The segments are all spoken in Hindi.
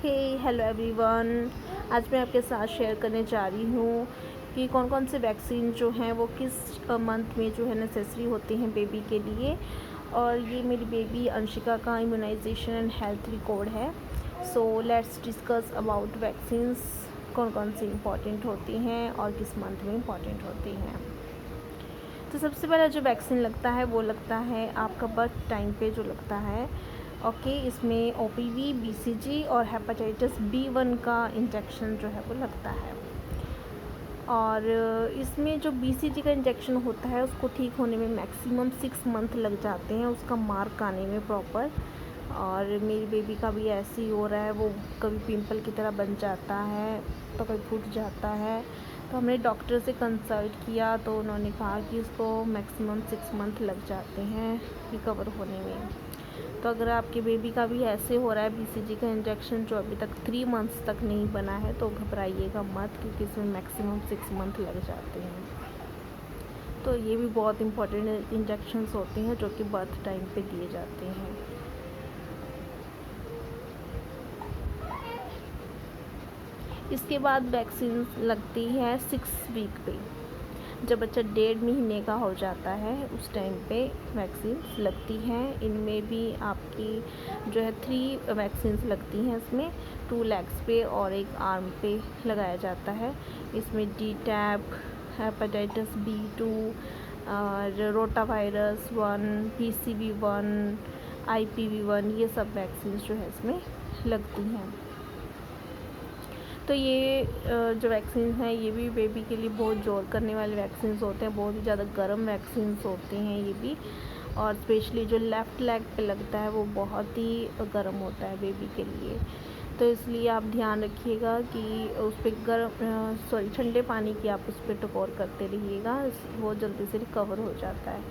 Okay, hello everyone. आज मैं आपके साथ शेयर करने जा रही हूँ कि कौन कौन से वैक्सीन जो हैं वो किस मंथ में जो है नेसेसरी होते हैं बेबी के लिए। और ये मेरी बेबी अंशिका का इम्यूनाइजेशन एंड हेल्थ रिकॉर्ड है। So let's discuss about vaccines, कौन कौन सी इम्पॉर्टेंट होती हैं और किस मंथ में इम्पॉर्टेंट होती हैं। तो सबसे पहला जो वैक्सीन लगता है वो लगता है आपका बर्थ टाइम पे जो लगता है। इसमें ओपीवी, बीसीजी और हेपेटाइटिस B1 का इंजेक्शन जो है वो लगता है। और इसमें जो बीसीजी का इंजेक्शन होता है उसको ठीक होने में मैक्सिमम 6 मंथ लग जाते हैं, उसका मार्क आने में प्रॉपर। और मेरी बेबी का भी ऐसे ही हो रहा है, वो कभी पिंपल की तरह बन जाता है तो कभी फूट जाता है। तो हमने डॉक्टर से कंसल्ट किया तो उन्होंने कहा कि उसको मैक्सिमम 6 मंथ लग जाते हैं रिकवर होने में। तो अगर आपके बेबी का भी ऐसे हो रहा है बीसीजी का इंजेक्शन जो अभी तक 3 मंथ्स तक नहीं बना है तो घबराइएगा मत, क्योंकि इसमें मैक्सिमम 6 मंथ लग जाते हैं। तो ये भी बहुत इंपॉर्टेंट इंजेक्शंस होते हैं जो कि बर्थ टाइम पे दिए जाते हैं। इसके बाद वैक्सीन लगती है 6 वीक पे। जब बच्चा 1.5 महीने का हो जाता है उस टाइम पे वैक्सीन लगती हैं। इनमें भी आपकी जो है 3 वैक्सीन्स लगती हैं। इसमें 2 लेग्स पे और 1 आर्म पे लगाया जाता है। इसमें DTaP, हेपेटाइटिस B2 और रोटा वायरस 1, PCV1, IPV1, ये सब वैक्सीन जो है इसमें लगती हैं। तो ये जो वैक्सीन हैं ये भी बेबी के लिए बहुत जोर करने वाले वैक्सीन होते हैं, बहुत ही ज़्यादा गर्म वैक्सीन होते हैं ये भी। और स्पेशली जो लेफ़्ट लेग पे लगता है वो बहुत ही गर्म होता है बेबी के लिए। तो इसलिए आप ध्यान रखिएगा कि उस पर ठंडे पानी की आप उस पर टकोर करते रहिएगा, वो जल्दी से रिकवर हो जाता है।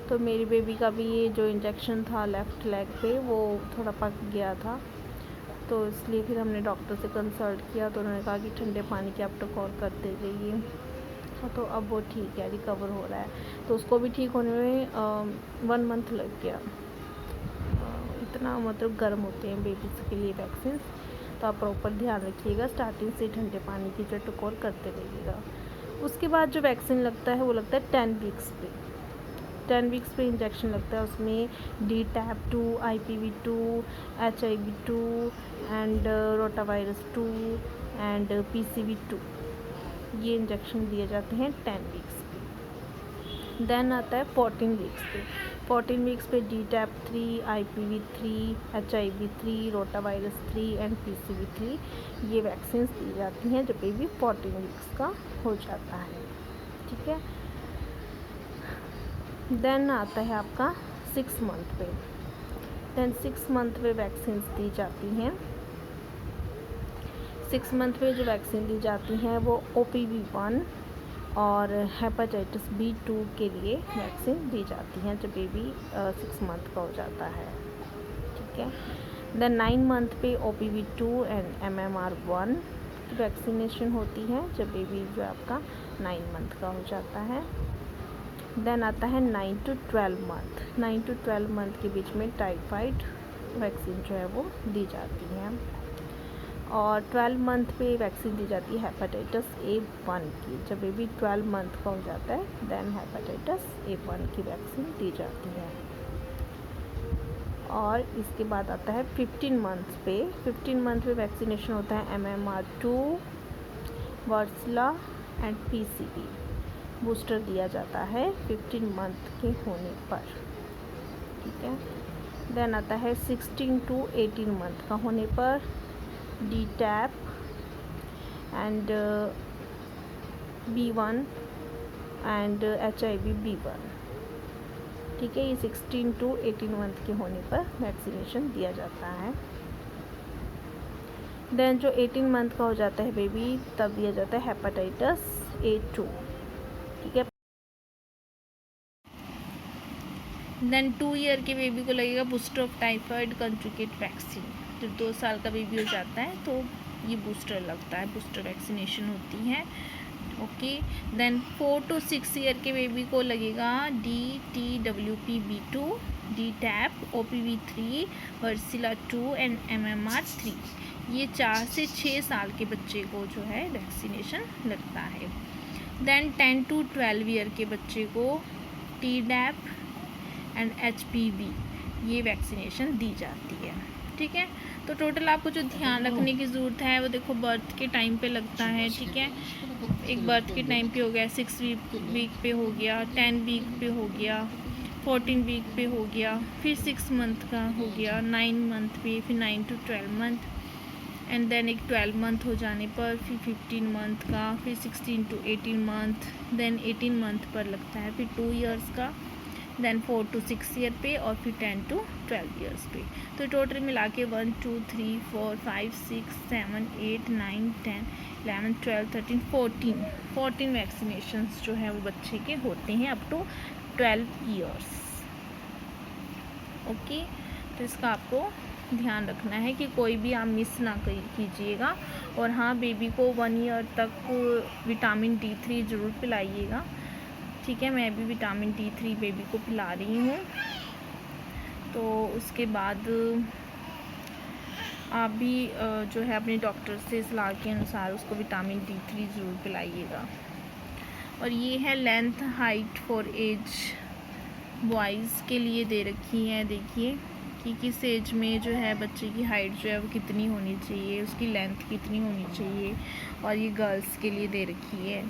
तो मेरी बेबी का भी ये जो इंजेक्शन था लेफ़्ट लेग पे वो थोड़ा पक गया था, तो इसलिए फिर हमने डॉक्टर से कंसल्ट किया तो उन्होंने कहा कि ठंडे पानी की आप टकोर करते रहिए। तो अब वो ठीक है, रिकवर हो रहा है। तो उसको भी ठीक होने में 1 मंथ लग गया। इतना मतलब गर्म होते हैं बेबीज़ के लिए वैक्सीन। तो आप प्रॉपर ध्यान रखिएगा, स्टार्टिंग से ठंडे पानी की जो टकोर करते रहिएगा। उसके बाद जो वैक्सीन लगता है वो लगता है 10 वीक्स पे। 10 वीक्स पे इंजेक्शन लगता है। उसमें DTaP2, IPV2, HIV2 and rotavirus 2 and PCV2, ये इंजेक्शन दिए जाते हैं 10 वीक्स पे। देन आता है 14 वीक्स पे। 14 वीक्स पे DTaP3, IPV3, HIV3, rotavirus 3 and PCV3, ये वैक्सीन दी जाती हैं जब बेबी 14 वीक्स का हो जाता है। ठीक है। देन आता है आपका 6 मंथ पे। देन 6 मंथ पे वैक्सीन दी जाती हैं। 6 मंथ पे जो वैक्सीन दी जाती हैं वो OPV1 और हेपेटाइटिस B2 के लिए वैक्सीन दी जाती हैं जब बेबी 6 मंथ का हो जाता है। ठीक है। देन 9 मंथ पे OPV2 एंड MMR1 की वैक्सीनेशन होती है जब बेबी जो आपका 9 मंथ का हो जाता है। देन आता है 9 to 12 मंथ। 9 to 12 मंथ के बीच में टाइफाइड वैक्सीन जो है वो दी जाती है। और 12 मंथ पे वैक्सीन दी जाती है हेपेटाइटिस A1 की। जब बेबी 12 मंथ का हो जाता है देन हेपेटाइटिस A1 की वैक्सीन दी जाती है। और इसके बाद आता है 15 मंथ पे। 15 मंथ पे वैक्सीनेशन होता है MMR2, वर्सला एंड PCV। बूस्टर दिया जाता है 15 मंथ के होने पर। ठीक है। देन आता है 16 to 18 मंथ का होने पर DTaP and B1 and HIV B1। ठीक है, ये 16 to 18 मंथ के होने पर वैक्सीनेशन दिया जाता है। देन जो 18 मंथ का हो जाता है बेबी तब दिया जाता है हेपेटाइटिस A2। ठीक है। देन 2 ईयर के बेबी को लगेगा booster of typhoid conjugate vaccine. जब 2 साल का बेबी हो जाता है तो ये बूस्टर लगता है, बूस्टर वैक्सीनेशन होती है। ओके। देन 4 to 6 ईयर के बेबी को लगेगा DTWP B2, DTaP, OPV3, वर्सिला 2 and MMR3। ये 4 से 6 साल के बच्चे को जो है वैक्सीनेशन लगता है। देन 10 to 12 ईयर के बच्चे को Tdap एंड HPV ये वैक्सीनेशन दी जाती है। ठीक है, तो टोटल आपको जो ध्यान रखने की ज़रूरत है वो देखो बर्थ के टाइम पे लगता है। ठीक है, एक बर्थ के टाइम पे हो गया, 6 वीक पे हो गया, 10 वीक पे हो गया, 14 वीक पे हो गया, फिर 6 मंथ का हो गया, 9 मंथ पे, फिर 9 to 12 मंथ, एंड देन एक 12 मंथ हो जाने पर फिर 15 मंथ का, फिर 16 to 18 मंथ, देन 18 मंथ पर लगता है, फिर 2 इयर्स का, देन 4 to 6 ईयर पे, और फिर 10 to 12 इयर्स पे। तो टोटल मिला के 1 2 3 4 5 6 7 8 9 10 11 12 13 14 वैक्सीनेशंस जो है वो बच्चे के होते हैं अप टू 12 इयर्स। ओके, तो इसका आपको ध्यान रखना है कि कोई भी आप मिस ना कीजिएगा। और हाँ, बेबी को 1 ईयर तक विटामिन D3 ज़रूर पिलाइएगा। ठीक है, मैं भी विटामिन D3 बेबी को पिला रही हूँ। तो उसके बाद आप भी जो है अपने डॉक्टर से सलाह के अनुसार उसको विटामिन D3 ज़रूर पिलाइएगा। और ये है length height for age, boys के लिए दे रखी है। देखिए कि किस एज में जो है बच्चे की हाइट जो है वो कितनी होनी चाहिए, उसकी लेंथ कितनी होनी चाहिए। और ये गर्ल्स के लिए दे रखी है।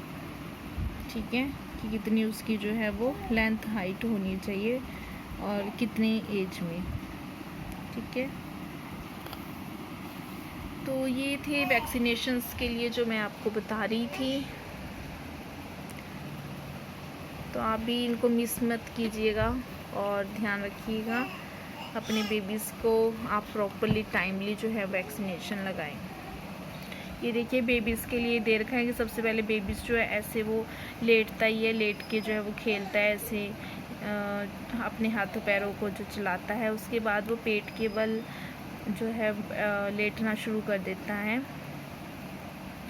ठीक है, कि कितनी उसकी जो है वो लेंथ हाइट होनी चाहिए और कितने एज में। ठीक है, तो ये थे वैक्सीनेशंस के लिए जो मैं आपको बता रही थी। तो आप भी इनको मिस मत कीजिएगा और ध्यान रखिएगा अपने बेबीज़ को आप प्रॉपरली टाइमली जो है वैक्सीनेशन लगाएं। ये देखिए बेबीज़ के लिए दे रखा है कि सबसे पहले बेबीज़ जो है ऐसे वो लेटता ही है, लेट के जो है वो खेलता है, ऐसे अपने हाथों पैरों को जो चलाता है। उसके बाद वो पेट के बल जो है लेटना शुरू कर देता है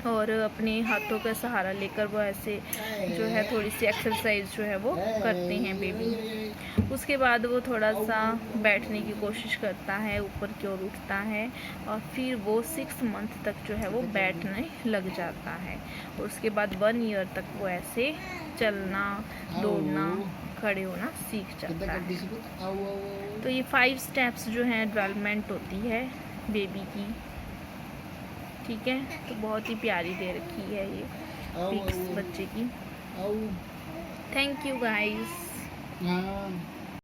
और अपने हाथों का सहारा लेकर वो ऐसे जो है थोड़ी सी एक्सरसाइज जो है वो करते हैं बेबी। उसके बाद वो थोड़ा सा बैठने की कोशिश करता है, ऊपर की ओर उठता है और फिर वो 6 मंथ तक जो है वो बैठने लग जाता है। और उसके बाद 1 ईयर तक वो ऐसे चलना, दौड़ना, खड़े होना सीख जाता है। तो ये 5 स्टेप्स जो हैं डेवलपमेंट होती है बेबी की। ठीक है, तो बहुत ही प्यारी दे रखी है ये पिक्स बच्चे की। Thank you guys.